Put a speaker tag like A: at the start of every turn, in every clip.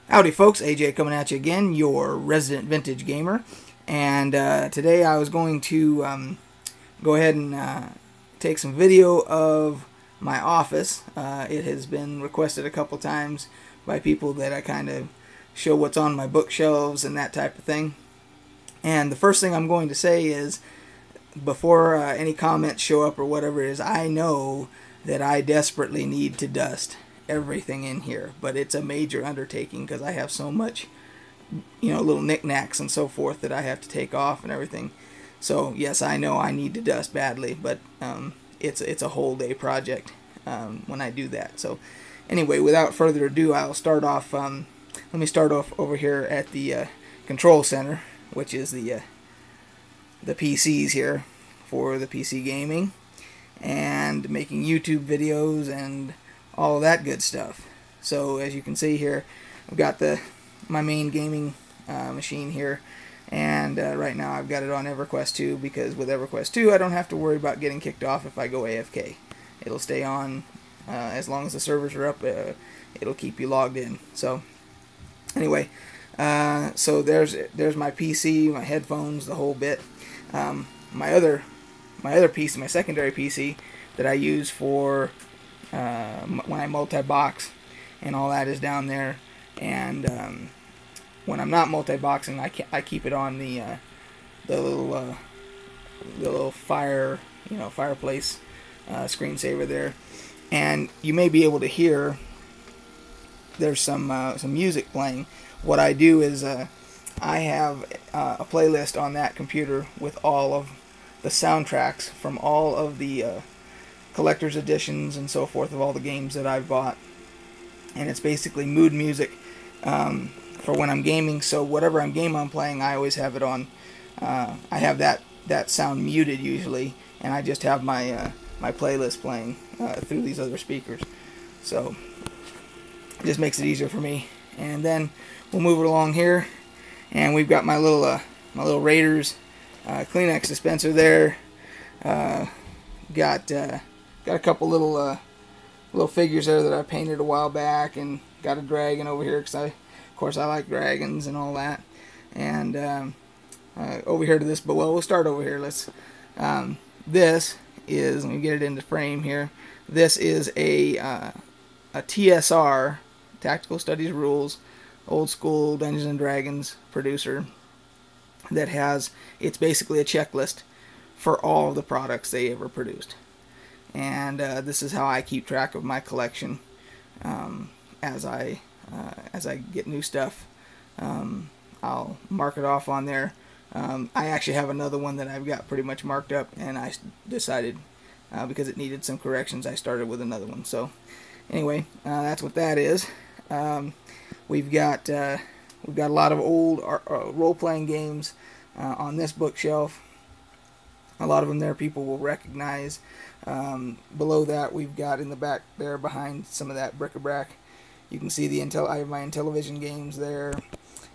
A: Howdy folks, AJ coming at you again, your resident vintage gamer, and today I was going to go ahead and take some video of my office. It has been requested a couple times by people that I kind of show what's on my bookshelves and that type of thing. And the first thing I'm going to say is, before any comments show up or whatever it is, I know that I desperately need to dust everything in here, but it's a major undertaking because I have so much, little knickknacks and so forth that I have to take off and everything. So yes, I know I need to dust badly, but it's a whole day project when I do that. So anyway, without further ado, I'll start off. Let me start off over here at the control center, which is the PCs here for the PC gaming and making YouTube videos and all of that good stuff. So as you can see here, I've got my main gaming machine here, and right now I've got it on EverQuest 2 because with EverQuest 2 I don't have to worry about getting kicked off if I go AFK. It'll stay on as long as the servers are up. It'll keep you logged in. So anyway, so there's my PC, my headphones, the whole bit. My other PC, my secondary PC that I use for when I multi-box and all that is down there, and when I'm not multi-boxing, I keep it on the little fireplace screensaver there, and you may be able to hear there's some music playing. What I do is I have a playlist on that computer with all of the soundtracks from all of the collector's editions and so forth of all the games that I've bought, and it's basically mood music for when I'm gaming. So whatever I'm playing, I always have it on. I have that sound muted usually, and I just have my my playlist playing through these other speakers. So it just makes it easier for me. And then we'll move it along here, and we've got my little Raiders Kleenex dispenser there. Got a couple little figures there that I painted a while back, and got a dragon over here because of course I like dragons and all that. And over here to this, but well, we'll start over here. This is, let me get it into frame here. This is a TSR, Tactical Studies Rules, old school Dungeons and Dragons producer that has, it's basically a checklist for all of the products they ever produced. And this is how I keep track of my collection as I get new stuff. I'll mark it off on there. I actually have another one that I've got pretty much marked up, and I decided because it needed some corrections, I started with another one. So anyway, that's what that is. We've got a lot of old role-playing games on this bookshelf. A lot of them there people will recognize. Below that, we've got in the back there behind some of that bric-a-brac, you can see I have my Intellivision games there.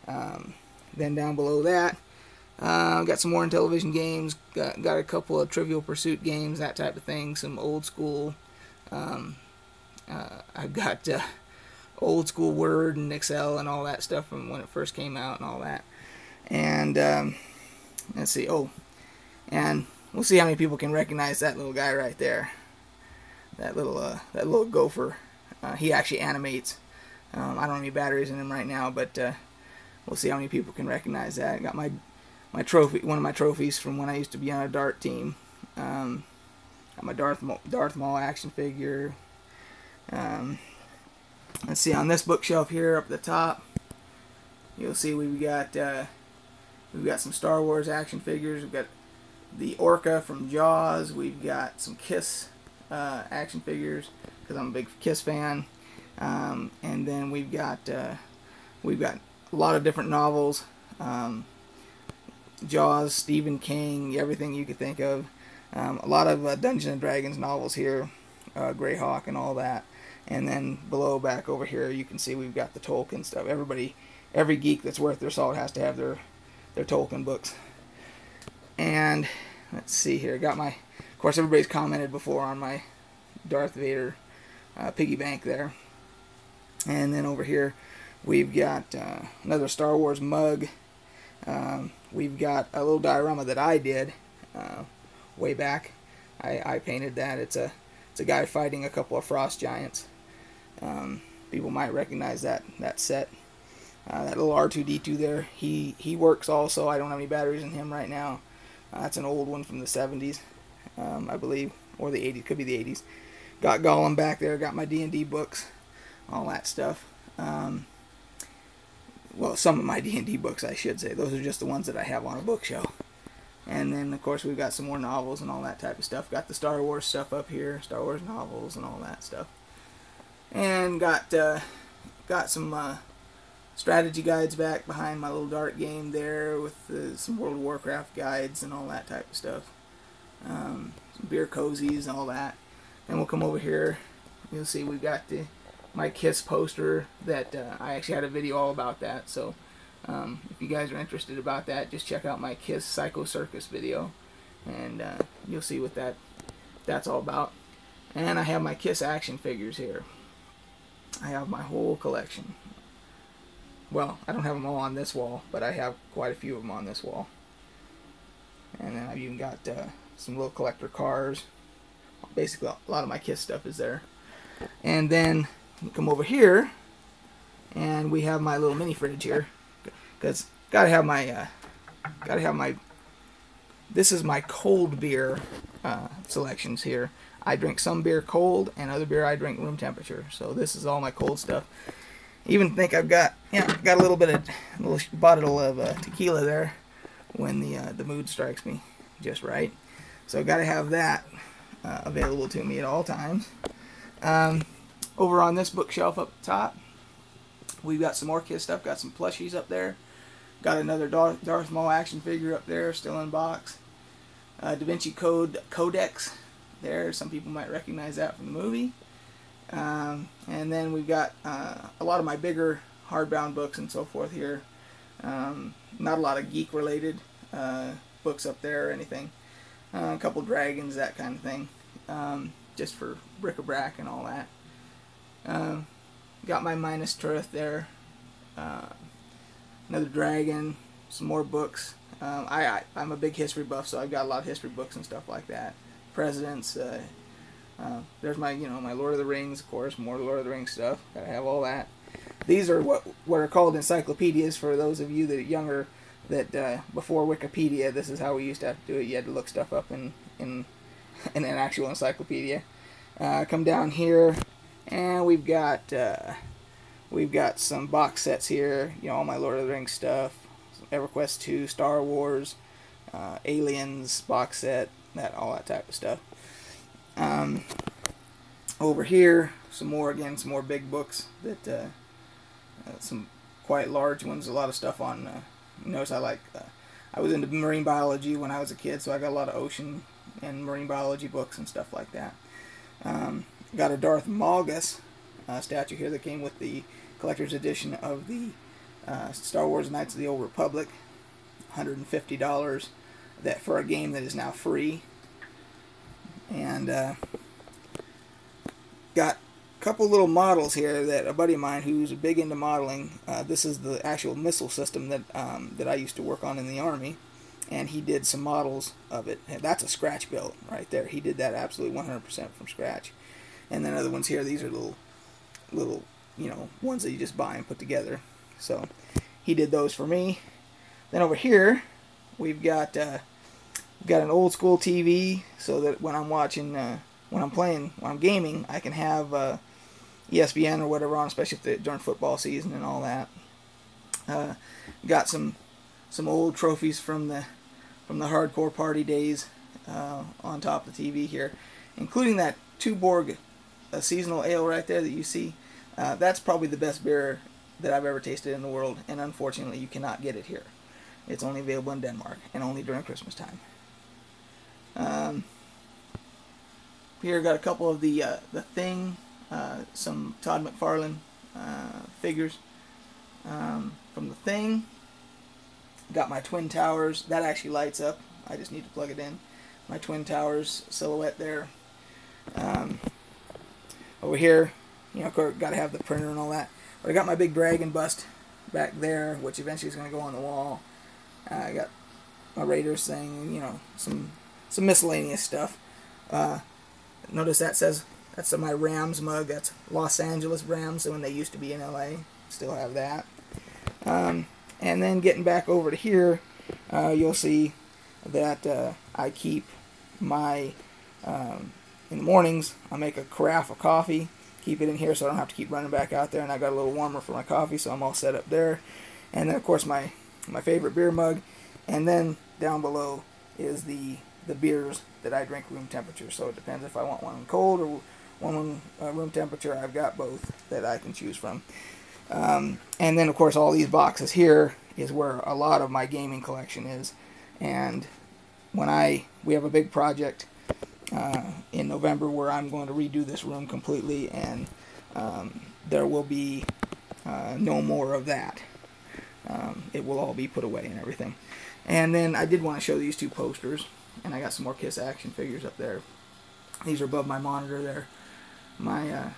A: Then down below that, I've got some more Intellivision games. Got a couple of Trivial Pursuit games, that type of thing. Some old school. I've got old school Word and Excel and all that stuff from when it first came out and all that. And let's see. Oh, and we'll see how many people can recognize that little guy right there. That little gopher. He actually animates. I don't have any batteries in him right now, but we'll see how many people can recognize that. I got my trophy, one of my trophies from when I used to be on a dart team. Got my Darth Maul action figure. Let's see, on this bookshelf here up at the top, you'll see we've got some Star Wars action figures. We've got the Orca from Jaws. We've got some Kiss action figures because I'm a big Kiss fan. And then we've got a lot of different novels. Jaws, Stephen King, everything you could think of. A lot of Dungeons and Dragons novels here, Greyhawk and all that. And then below, back over here, you can see we've got the Tolkien stuff. Every geek that's worth their salt has to have their Tolkien books. And let's see here, got of course everybody's commented before on my Darth Vader piggy bank there. And then over here We've got another Star Wars mug. We've got a little diorama that I did way back. I painted that. It's a guy fighting a couple of frost giants. People might recognize that set. That little R2-D2 there. He works also. I don't have any batteries in him right now. That's an old one from the 70s, I believe, or the 80s. Could be the 80s. Got Gollum back there. Got my D&D books, all that stuff. Well, some of my D&D books, I should say. Those are just the ones that I have on a bookshelf. And then, of course, we've got some more novels and all that type of stuff. Got the Star Wars stuff up here, Star Wars novels and all that stuff. And got some strategy guides back behind my little dart game there with some World of Warcraft guides and all that type of stuff. Some beer cozies and all that. And we'll come over here. You'll see we've got my Kiss poster that I actually had a video all about that. So if you guys are interested about that, just check out my Kiss Psycho Circus video, and you'll see what that's all about. And I have my Kiss action figures here. I have my whole collection. Well, I don't have them all on this wall, but I have quite a few of them on this wall. And then I've even got some little collector cars. Basically, a lot of my Kiss stuff is there. And then you come over here, and we have my little mini fridge here, because gotta have my this is my cold beer selections here. I drink some beer cold, and other beer I drink room temperature. So this is all my cold stuff. Even think I've got a little bit of bottle of tequila there when the mood strikes me just right. So gotta have that available to me at all times. Over on this bookshelf up top, we've got some more Kiss stuff. Got some plushies up there. Got another Darth Maul action figure up there, still in box. Da Vinci Code Codex there. Some people might recognize that from the movie. And then we've got a lot of my bigger hardbound books and so forth here. Not a lot of geek-related books up there or anything. A couple dragons, that kind of thing. Just for bric-a-brac and all that. Got my Minas Tirith there. Another dragon. Some more books. I'm a big history buff, so I've got a lot of history books and stuff like that. Presidents. There's my my Lord of the Rings, of course. More Lord of the Rings stuff. Gotta have all that. These are what are called encyclopedias for those of you that are younger. That before Wikipedia, this is how we used to have to do it. You had to look stuff up in an actual encyclopedia. Come down here, and we've got some box sets here. All my Lord of the Rings stuff, EverQuest 2, Star Wars, Aliens box set, all that type of stuff. Over here, some more big books that some quite large ones. A lot of stuff on. Notice I was into marine biology when I was a kid, so I got a lot of ocean and marine biology books and stuff like that. Got a Darth Malgus statue here that came with the collector's edition of the Star Wars Knights of the Old Republic. $150 that for a game that is now free. And got a couple little models here that a buddy of mine who's big into modeling. This is the actual missile system that I used to work on in the Army, and he did some models of it. And that's a scratch build right there. He did that absolutely 100% from scratch. And then other ones here, these are little ones that you just buy and put together. So he did those for me. Then over here we've got an old school TV, so that when I'm watching, when I'm gaming, I can have ESPN or whatever on, especially during football season and all that. Got some old trophies from the hardcore party days on top of the TV here, including that Tuborg seasonal ale right there that you see. That's probably the best beer that I've ever tasted in the world, and unfortunately you cannot get it here. It's only available in Denmark, and only during Christmas time. Here got a couple of the Thing, some Todd McFarlane figures from the Thing. Got my Twin Towers. That actually lights up. I just need to plug it in. My Twin Towers silhouette there. Over here, of course, got to have the printer and all that. But I got my big dragon bust back there, which eventually is going to go on the wall. I got my Raiders thing, and, you know, some miscellaneous stuff. Notice that says that's my Rams mug. That's Los Angeles Rams, when they used to be in LA. Still have that. And then getting back over to here, you'll see that I keep my in the mornings I make a carafe of coffee, keep it in here so I don't have to keep running back out there, and I got a little warmer for my coffee, so I'm all set up there. And then of course my favorite beer mug, and then down below is the beers that I drink room temperature. So it depends if I want one cold or one room temperature. I've got both that I can choose from. And then of course all these boxes here is where a lot of my gaming collection is. And when we have a big project in November where I'm going to redo this room completely, and there will be no more of that. It will all be put away and everything. And then I did want to show these two posters, and I got some more Kiss action figures up there. These are above my monitor there. My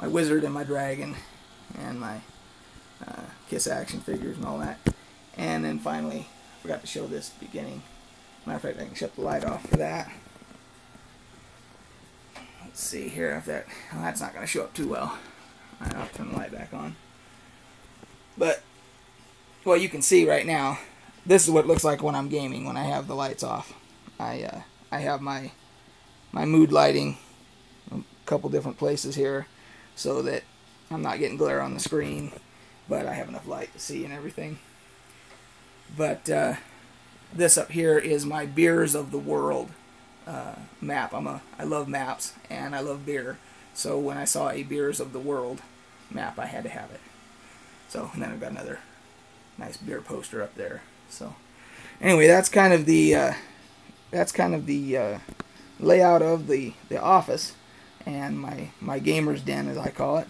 A: wizard and my dragon, and my Kiss action figures and all that. And then finally, I forgot to show this beginning. Matter of fact, I can shut the light off for that. Let's see here if that's not going to show up too well. I'll turn the light back on. But, well, you can see right now, this is what it looks like when I'm gaming, when I have the lights off. I have my mood lighting a couple different places here so that I'm not getting glare on the screen, but I have enough light to see and everything. But this up here is my Beers of the World map. I love maps and I love beer, so when I saw a Beers of the World map, I had to have it. So, and then I've got another nice beer poster up there. So, anyway, that's kind of the layout of the office and my gamer's den, as I call it.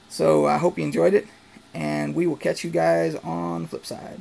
A: So I hope you enjoyed it, and we will catch you guys on the flip side.